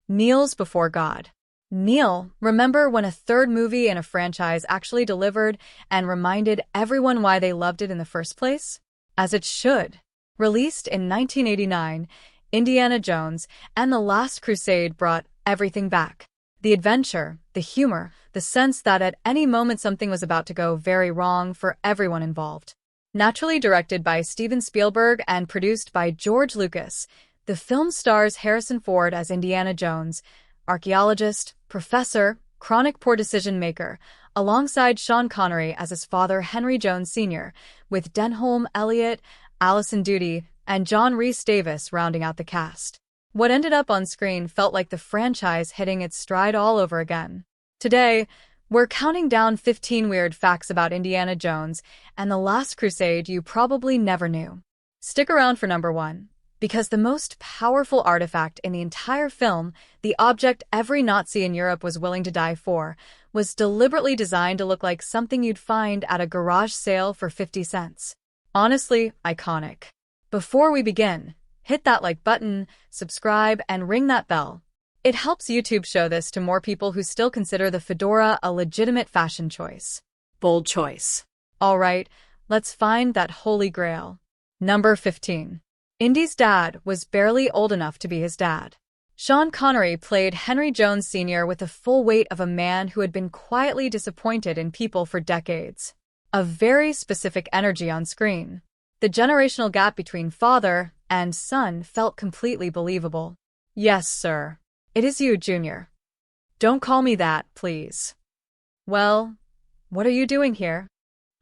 Kneels before God. Kneel, remember when a third movie in a franchise actually delivered and reminded everyone why they loved it in the first place? As it should. Released in 1989, Indiana Jones and the Last Crusade brought everything back. The adventure, the humor, the sense that at any moment something was about to go very wrong for everyone involved. Naturally directed by Steven Spielberg and produced by George Lucas, the film stars Harrison Ford as Indiana Jones, archaeologist, professor, chronic poor decision-maker, alongside Sean Connery as his father Henry Jones Sr., with Denholm Elliott, Alison Doody, and John Rhys Davis rounding out the cast. What ended up on screen felt like the franchise hitting its stride all over again. Today, we're counting down 15 weird facts about Indiana Jones and the Last Crusade you probably never knew. Stick around for number 1. Because the most powerful artifact in the entire film, the object every Nazi in Europe was willing to die for, was deliberately designed to look like something you'd find at a garage sale for 50 cents. Honestly, iconic. Before we begin, hit that like button, subscribe, and ring that bell. It helps YouTube show this to more people who still consider the fedora a legitimate fashion choice. Bold choice. All right, let's find that holy grail. Number 15. Indy's dad was barely old enough to be his dad. Sean Connery played Henry Jones Sr. with the full weight of a man who had been quietly disappointed in people for decades. A very specific energy on screen. The generational gap between father and son felt completely believable. Yes, sir. It is you, Junior. Don't call me that, please. Well, what are you doing here?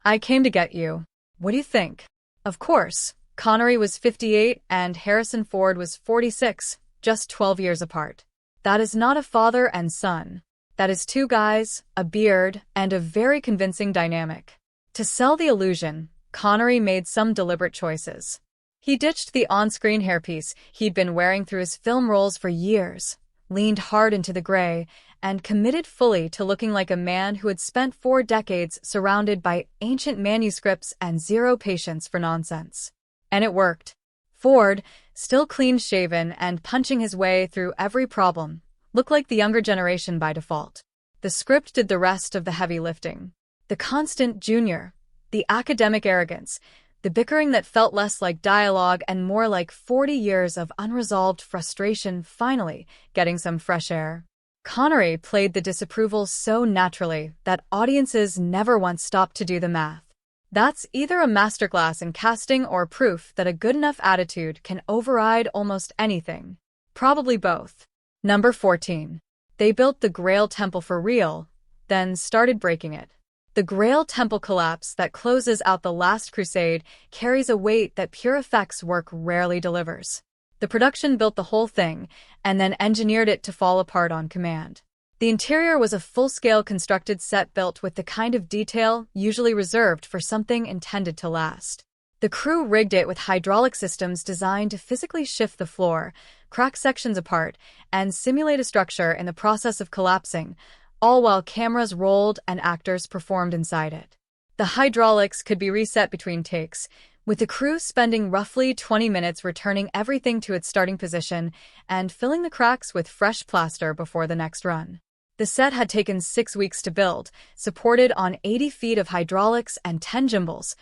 I came to get you. What do you think? Of course. Connery was 58 and Harrison Ford was 46, just 12 years apart. That is not a father and son. That is two guys, a beard, and a very convincing dynamic. To sell the illusion, Connery made some deliberate choices. He ditched the on-screen hairpiece he'd been wearing through his film roles for years, leaned hard into the gray, and committed fully to looking like a man who had spent 4 decades surrounded by ancient manuscripts and zero patience for nonsense. And it worked. Ford, still clean-shaven and punching his way through every problem, looked like the younger generation by default. The script did the rest of the heavy lifting. The constant junior, the academic arrogance, the bickering that felt less like dialogue and more like 40 years of unresolved frustration finally getting some fresh air. Connery played the disapproval so naturally that audiences never once stopped to do the math. That's either a masterclass in casting or proof that a good enough attitude can override almost anything. Probably both. Number 14. They built the Grail Temple for real, then started breaking it. The Grail Temple collapse that closes out the Last Crusade carries a weight that pure effects work rarely delivers. The production built the whole thing and then engineered it to fall apart on command. The interior was a full-scale constructed set built with the kind of detail usually reserved for something intended to last. The crew rigged it with hydraulic systems designed to physically shift the floor, crack sections apart, and simulate a structure in the process of collapsing, all while cameras rolled and actors performed inside it. The hydraulics could be reset between takes, with the crew spending roughly 20 minutes returning everything to its starting position and filling the cracks with fresh plaster before the next run. The set had taken 6 weeks to build, supported on 80 feet of hydraulics and 10 gimbals,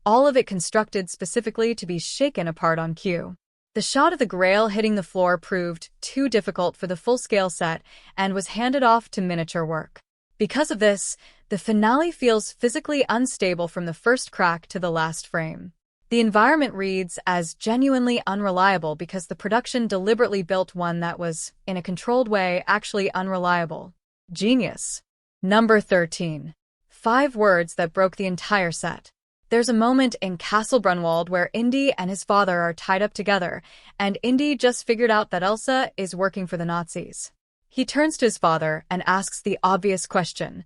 all of it constructed specifically to be shaken apart on cue. The shot of the Grail hitting the floor proved too difficult for the full-scale set and was handed off to miniature work. Because of this, the finale feels physically unstable from the first crack to the last frame. The environment reads as genuinely unreliable because the production deliberately built one that was, in a controlled way, actually unreliable. Genius. Number 13. 5 words that broke the entire set. There's a moment in Castle Brunwald where Indy and his father are tied up together, and Indy just figured out that Elsa is working for the Nazis. He turns to his father and asks the obvious question,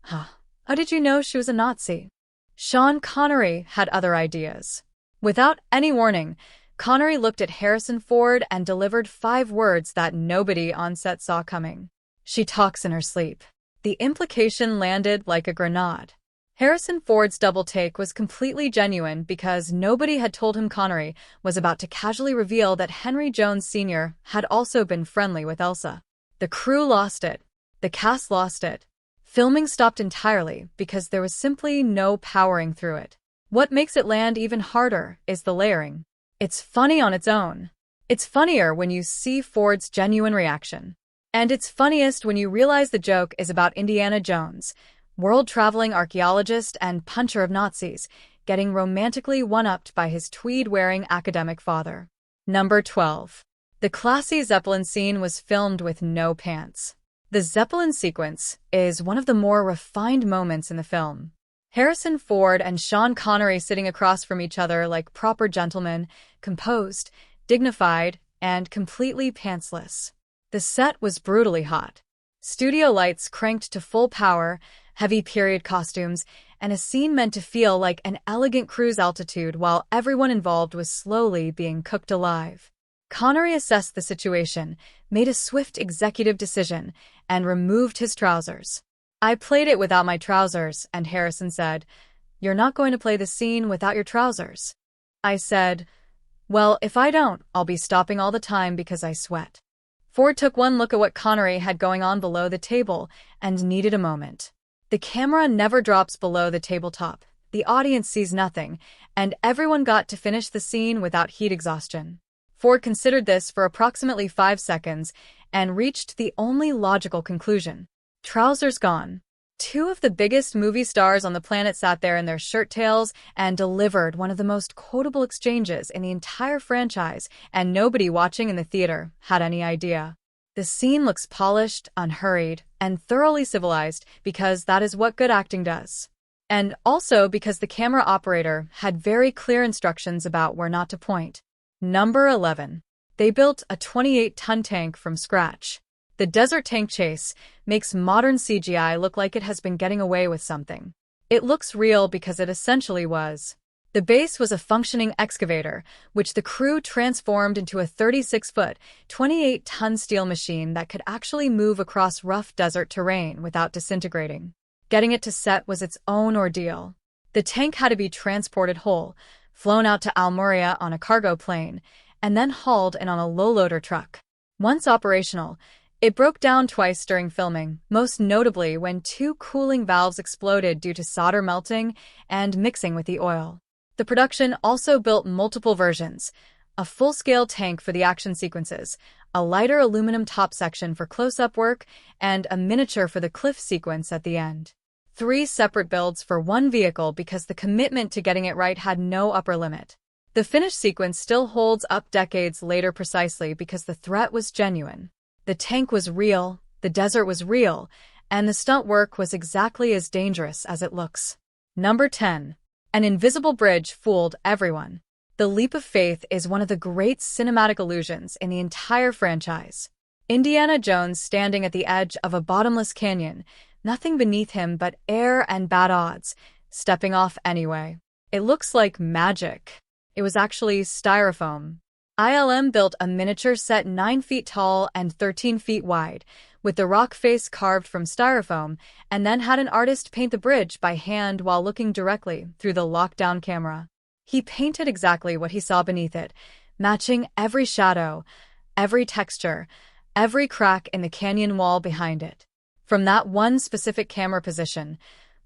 how did you know she was a Nazi? Sean Connery had other ideas. Without any warning, Connery looked at Harrison Ford and delivered 5 words that nobody on set saw coming. She talks in her sleep. The implication landed like a grenade. Harrison Ford's double take was completely genuine because nobody had told him Connery was about to casually reveal that Henry Jones Sr. had also been friendly with Elsa. The crew lost it. The cast lost it. Filming stopped entirely because there was simply no powering through it. What makes it land even harder is the layering. It's funny on its own. It's funnier when you see Ford's genuine reaction. And it's funniest when you realize the joke is about Indiana Jones, world-traveling archaeologist and puncher of Nazis, getting romantically one-upped by his tweed-wearing academic father. Number 12. The classy Zeppelin scene was filmed with no pants. The Zeppelin sequence is one of the more refined moments in the film. Harrison Ford and Sean Connery sitting across from each other like proper gentlemen, composed, dignified, and completely pantsless. The set was brutally hot. Studio lights cranked to full power, heavy period costumes, and a scene meant to feel like an elegant cruise altitude while everyone involved was slowly being cooked alive. Connery assessed the situation, made a swift executive decision, and removed his trousers. "I played it without my trousers," and Harrison said, "You're not going to play the scene without your trousers." I said, "Well, if I don't, I'll be stopping all the time because I sweat." Ford took one look at what Connery had going on below the table and needed a moment. The camera never drops below the tabletop. The audience sees nothing, and everyone got to finish the scene without heat exhaustion. Ford considered this for approximately 5 seconds and reached the only logical conclusion. Trousers gone. Two of the biggest movie stars on the planet sat there in their shirt tails and delivered one of the most quotable exchanges in the entire franchise, and nobody watching in the theater had any idea. The scene looks polished, unhurried, and thoroughly civilized because that is what good acting does. And also because the camera operator had very clear instructions about where not to point. Number 11. They built a 28-ton tank from scratch. The desert tank chase makes modern CGI look like it has been getting away with something. It looks real because it essentially was. The base was a functioning excavator, which the crew transformed into a 36-foot, 28-ton steel machine that could actually move across rough desert terrain without disintegrating. Getting it to set was its own ordeal. The tank had to be transported whole, flown out to Almeria on a cargo plane, and then hauled in on a low-loader truck. Once operational, it broke down twice during filming, most notably when 2 cooling valves exploded due to solder melting and mixing with the oil. The production also built multiple versions: a full-scale tank for the action sequences, a lighter aluminum top section for close-up work, and a miniature for the cliff sequence at the end. 3 separate builds for one vehicle because the commitment to getting it right had no upper limit. The finished sequence still holds up decades later precisely because the threat was genuine. The tank was real, the desert was real, and the stunt work was exactly as dangerous as it looks. Number 10. An invisible bridge fooled everyone. The leap of faith is one of the great cinematic illusions in the entire franchise. Indiana Jones standing at the edge of a bottomless canyon, nothing beneath him but air and bad odds, stepping off anyway. It looks like magic. It was actually styrofoam. ILM built a miniature set 9 feet tall and 13 feet wide, with the rock face carved from styrofoam, and then had an artist paint the bridge by hand while looking directly through the lockdown camera. He painted exactly what he saw beneath it, matching every shadow, every texture, every crack in the canyon wall behind it. From that one specific camera position,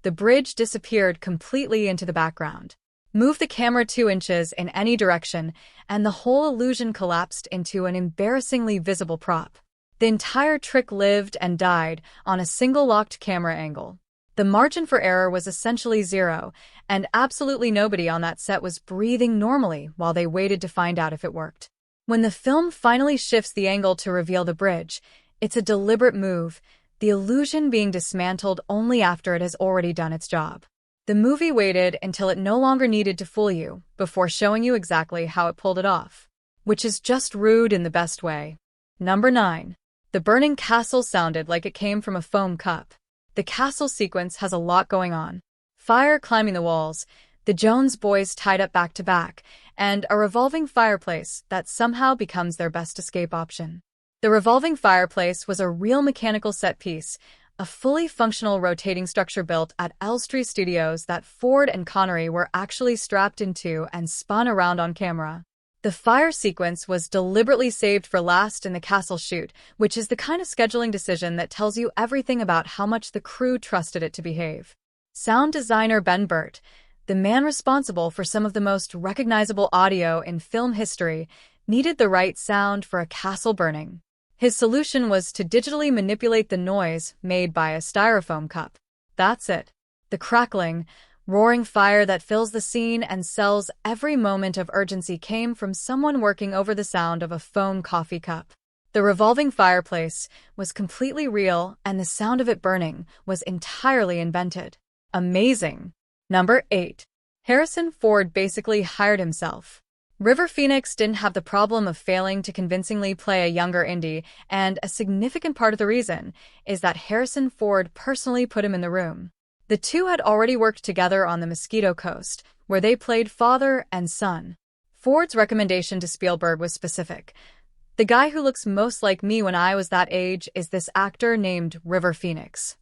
the bridge disappeared completely into the background. Move the camera 2 inches in any direction, and the whole illusion collapsed into an embarrassingly visible prop. The entire trick lived and died on a single locked camera angle. The margin for error was essentially 0, and absolutely nobody on that set was breathing normally while they waited to find out if it worked. When the film finally shifts the angle to reveal the bridge, it's a deliberate move, the illusion being dismantled only after it has already done its job. The movie waited until it no longer needed to fool you before showing you exactly how it pulled it off, which is just rude in the best way. Number 9. The burning castle sounded like it came from a foam cup. The castle sequence has a lot going on. Fire climbing the walls, the Jones boys tied up back to back, and a revolving fireplace that somehow becomes their best escape option. The revolving fireplace was a real mechanical set piece, a fully functional rotating structure built at Elstree Studios that Ford and Connery were actually strapped into and spun around on camera. The fire sequence was deliberately saved for last in the castle shoot, which is the kind of scheduling decision that tells you everything about how much the crew trusted it to behave. Sound designer Ben Burt, the man responsible for some of the most recognizable audio in film history, needed the right sound for a castle burning. His solution was to digitally manipulate the noise made by a styrofoam cup. That's it. The crackling, roaring fire that fills the scene and sells every moment of urgency came from someone working over the sound of a foam coffee cup. The revolving fireplace was completely real, and the sound of it burning was entirely invented. Amazing. Number 8. Harrison Ford basically hired himself. River Phoenix didn't have the problem of failing to convincingly play a younger Indy, and a significant part of the reason is that Harrison Ford personally put him in the room. The two had already worked together on the Mosquito Coast, where they played father and son. Ford's recommendation to Spielberg was specific. The guy who looks most like me when I was that age is this actor named River Phoenix.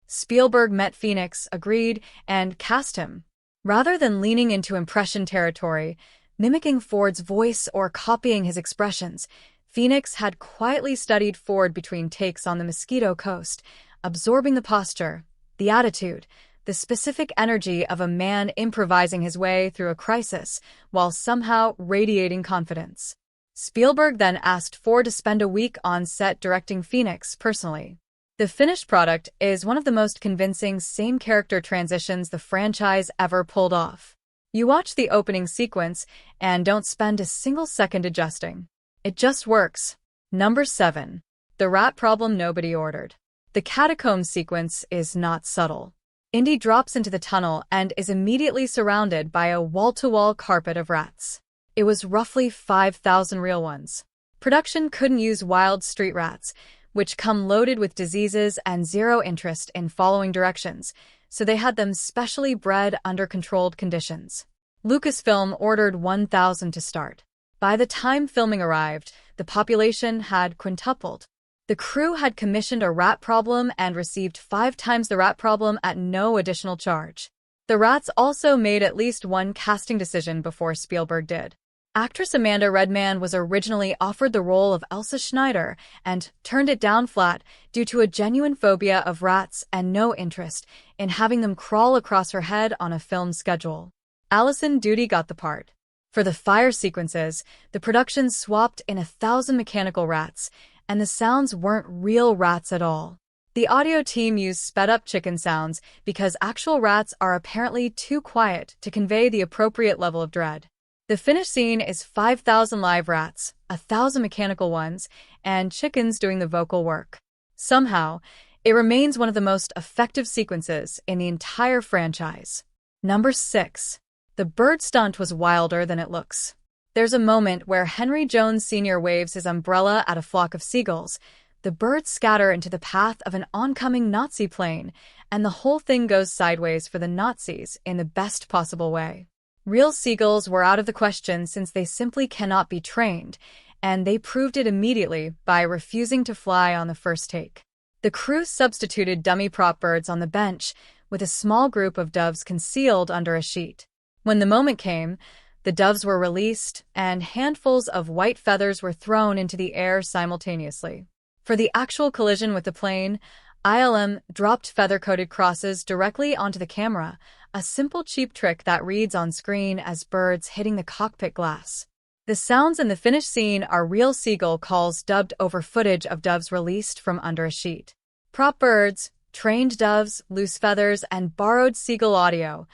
Spielberg met Phoenix, agreed, and cast him. Rather than leaning into impression territory, mimicking Ford's voice or copying his expressions, Phoenix had quietly studied Ford between takes on the Mosquito Coast, absorbing the posture, the attitude, the specific energy of a man improvising his way through a crisis while somehow radiating confidence. Spielberg then asked Ford to spend a week on set directing Phoenix personally. The finished product is one of the most convincing same-character transitions the franchise ever pulled off. You watch the opening sequence and don't spend a single second adjusting. It just works. Number 7. The rat problem nobody ordered. The catacomb sequence is not subtle. Indy drops into the tunnel and is immediately surrounded by a wall-to-wall carpet of rats. It was roughly 5,000 real ones. Production couldn't use wild street rats, which come loaded with diseases and zero interest in following directions, so they had them specially bred under controlled conditions. Lucasfilm ordered 1,000 to start. By the time filming arrived, the population had quintupled. The crew had commissioned a rat problem and received 5 times the rat problem at no additional charge. The rats also made at least one casting decision before Spielberg did. Actress Amanda Redman was originally offered the role of Elsa Schneider and turned it down flat due to a genuine phobia of rats and no interest in having them crawl across her head on a film schedule. Alison Doody got the part. For the fire sequences, the production swapped in 1,000 mechanical rats, and the sounds weren't real rats at all. The audio team used sped-up chicken sounds because actual rats are apparently too quiet to convey the appropriate level of dread. The finished scene is 5,000 live rats, 1,000 mechanical ones, and chickens doing the vocal work. Somehow, it remains one of the most effective sequences in the entire franchise. Number 6. The bird stunt was wilder than it looks. There's a moment where Henry Jones Sr. waves his umbrella at a flock of seagulls. The birds scatter into the path of an oncoming Nazi plane, and the whole thing goes sideways for the Nazis in the best possible way. Real seagulls were out of the question since they simply cannot be trained, and they proved it immediately by refusing to fly on the first take. The crew substituted dummy prop birds on the bench, with a small group of doves concealed under a sheet. When the moment came, the doves were released, and handfuls of white feathers were thrown into the air simultaneously. For the actual collision with the plane, ILM dropped feather-coated crosses directly onto the camera, a simple cheap trick that reads on screen as birds hitting the cockpit glass. The sounds in the finished scene are real seagull calls dubbed over footage of doves released from under a sheet. Prop birds, trained doves, loose feathers, and borrowed seagull audio,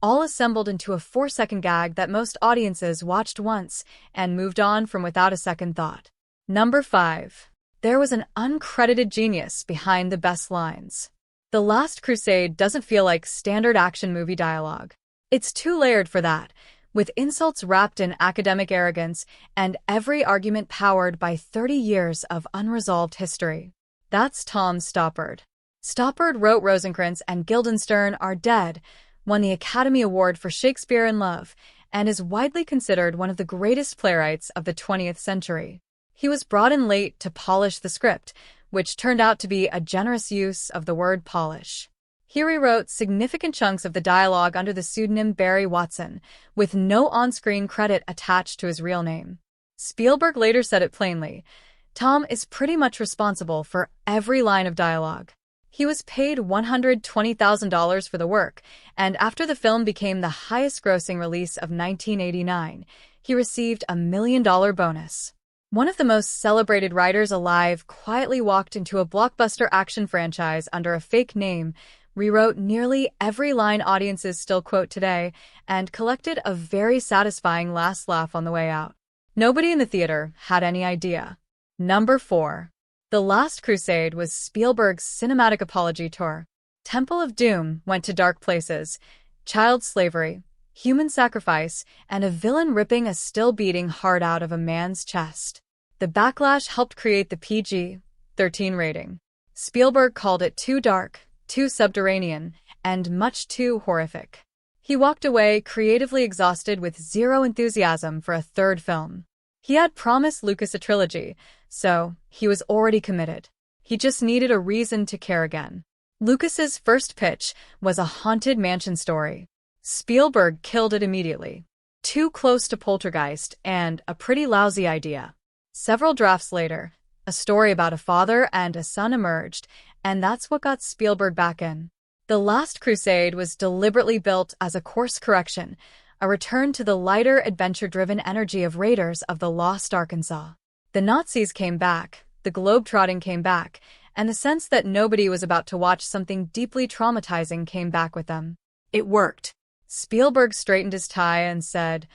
all assembled into a 4-second gag that most audiences watched once and moved on from without a second thought. Number 5. There was an uncredited genius behind the best lines. The Last Crusade doesn't feel like standard action movie dialogue. It's too layered for that, with insults wrapped in academic arrogance and every argument powered by 30 years of unresolved history. That's Tom Stoppard. Stoppard wrote Rosencrantz and Guildenstern Are Dead, won the Academy Award for Shakespeare in Love, and is widely considered one of the greatest playwrights of the 20th century. He was brought in late to polish the script, which turned out to be a generous use of the word polish. He rewrote significant chunks of the dialogue under the pseudonym Barry Watson, with no on-screen credit attached to his real name. Spielberg later said it plainly, "Tom is pretty much responsible for every line of dialogue." He was paid $120,000 for the work, and after the film became the highest-grossing release of 1989, he received a $1 million bonus. One of the most celebrated writers alive quietly walked into a blockbuster action franchise under a fake name, rewrote nearly every line audiences still quote today, and collected a very satisfying last laugh on the way out. Nobody in the theater had any idea. Number 4. The Last Crusade was Spielberg's cinematic apology tour. Temple of Doom went to dark places, child slavery, human sacrifice, and a villain ripping a still-beating heart out of a man's chest. The backlash helped create the PG-13 rating. Spielberg called it too dark, too subterranean, and much too horrific. He walked away creatively exhausted with zero enthusiasm for a third film. He had promised Lucas a trilogy, so he was already committed. He just needed a reason to care again. Lucas's first pitch was a haunted mansion story. Spielberg killed it immediately. Too close to Poltergeist and a pretty lousy idea. Several drafts later, a story about a father and a son emerged, and that's what got Spielberg back in. The Last Crusade was deliberately built as a course correction, a return to the lighter, adventure-driven energy of Raiders of the Lost Arkansas. The Nazis came back, the globetrotting came back, and the sense that nobody was about to watch something deeply traumatizing came back with them. It worked. Spielberg straightened his tie and said,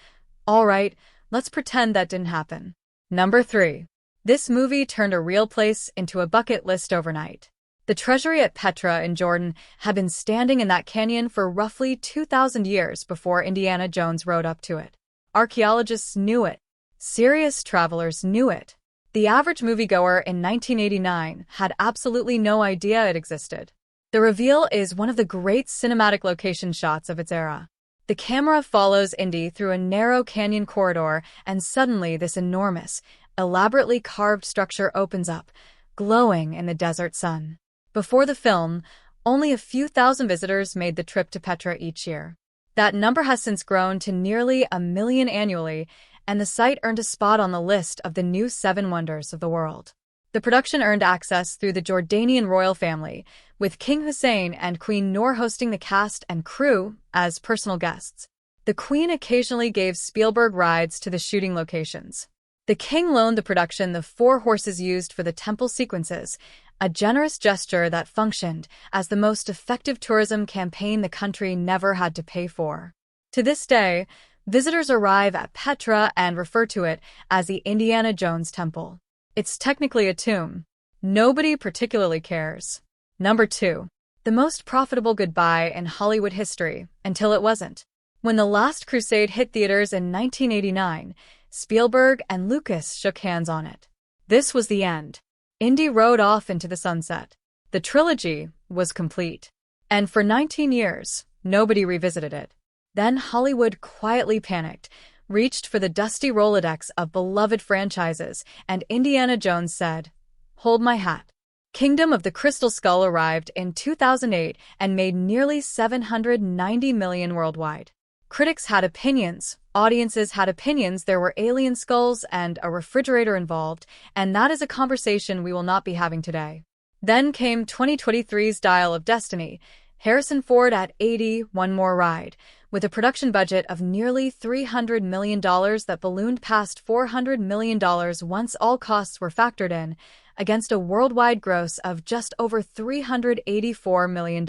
"All right, let's pretend that didn't happen." Number 3. This movie turned a real place into a bucket list overnight. The treasury at Petra in Jordan had been standing in that canyon for roughly 2,000 years before Indiana Jones rode up to it. Archaeologists knew it. Serious travelers knew it. The average moviegoer in 1989 had absolutely no idea it existed. The reveal is one of the great cinematic location shots of its era. The camera follows Indy through a narrow canyon corridor, and suddenly this enormous, elaborately carved structure opens up, glowing in the desert sun. Before the film, only a few thousand visitors made the trip to Petra each year. That number has since grown to nearly 1 million annually, and the site earned a spot on the list of the new 7 wonders of the world. The production earned access through the Jordanian royal family, with King Hussein and Queen Noor hosting the cast and crew as personal guests. The Queen occasionally gave Spielberg rides to the shooting locations. The King loaned the production the 4 horses used for the temple sequences, a generous gesture that functioned as the most effective tourism campaign the country never had to pay for. To this day, visitors arrive at Petra and refer to it as the Indiana Jones Temple. It's technically a tomb. Nobody particularly cares. Number 2. The most profitable goodbye in Hollywood history, until it wasn't. When The Last Crusade hit theaters in 1989, Spielberg and Lucas shook hands on it. This was the end. Indy rode off into the sunset. The trilogy was complete. And for 19 years, nobody revisited it. Then Hollywood quietly panicked, reached for the dusty Rolodex of beloved franchises, and Indiana Jones said, "Hold my hat." Kingdom of the Crystal Skull arrived in 2008 and made nearly $790 million worldwide. Critics had opinions, audiences had opinions, there were alien skulls and a refrigerator involved, and that is a conversation we will not be having today. Then came 2023's Dial of Destiny, Harrison Ford at 80, One More Ride, with a production budget of nearly $300 million that ballooned past $400 million once all costs were factored in, against a worldwide gross of just over $384 million.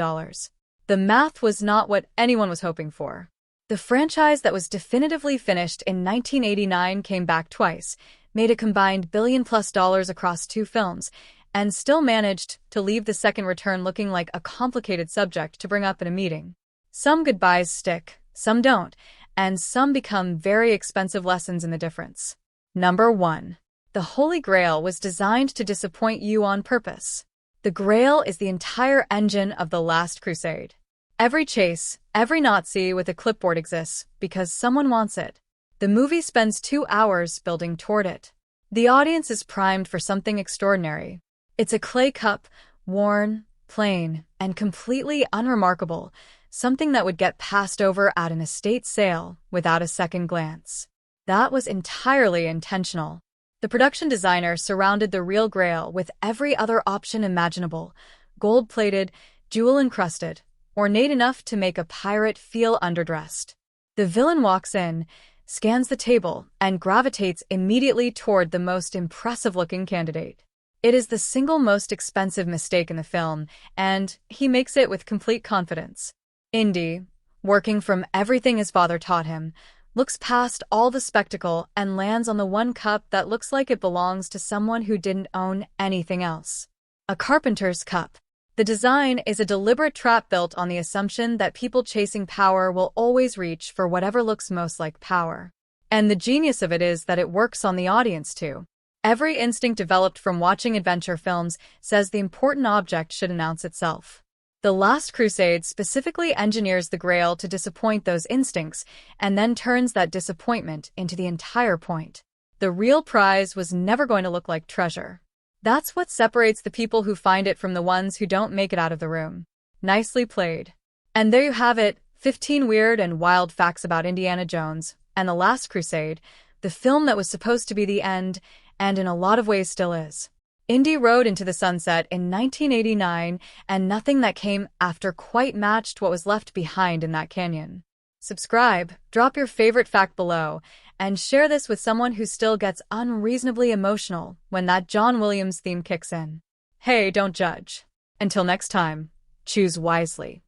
The math was not what anyone was hoping for. The franchise that was definitively finished in 1989 came back twice, made a combined $1 billion+ across 2 films, and still managed to leave the second return looking like a complicated subject to bring up in a meeting. Some goodbyes stick, some don't, and some become very expensive lessons in the difference. Number 1. The Holy Grail was designed to disappoint you on purpose. The Grail is the entire engine of The Last Crusade. Every chase, every Nazi with a clipboard exists because someone wants it. The movie spends 2 hours building toward it. The audience is primed for something extraordinary. It's a clay cup, worn, plain, and completely unremarkable, something that would get passed over at an estate sale without a second glance. That was entirely intentional. The production designer surrounded the real grail with every other option imaginable, gold-plated, jewel-encrusted, ornate enough to make a pirate feel underdressed. The villain walks in, scans the table, and gravitates immediately toward the most impressive-looking candidate. It is the single most expensive mistake in the film, and he makes it with complete confidence. Indy, working from everything his father taught him, looks past all the spectacle and lands on the one cup that looks like it belongs to someone who didn't own anything else. A carpenter's cup. The design is a deliberate trap built on the assumption that people chasing power will always reach for whatever looks most like power. And the genius of it is that it works on the audience too. Every instinct developed from watching adventure films says the important object should announce itself. The Last Crusade specifically engineers the Grail to disappoint those instincts and then turns that disappointment into the entire point. The real prize was never going to look like treasure. That's what separates the people who find it from the ones who don't make it out of the room. Nicely played. And there you have it, 15 weird and wild facts about Indiana Jones and The Last Crusade, the film that was supposed to be the end, and in a lot of ways still is. Indy rode into the sunset in 1989, and nothing that came after quite matched what was left behind in that canyon. Subscribe, drop your favorite fact below, and share this with someone who still gets unreasonably emotional when that John Williams theme kicks in. Hey, don't judge. Until next time, choose wisely.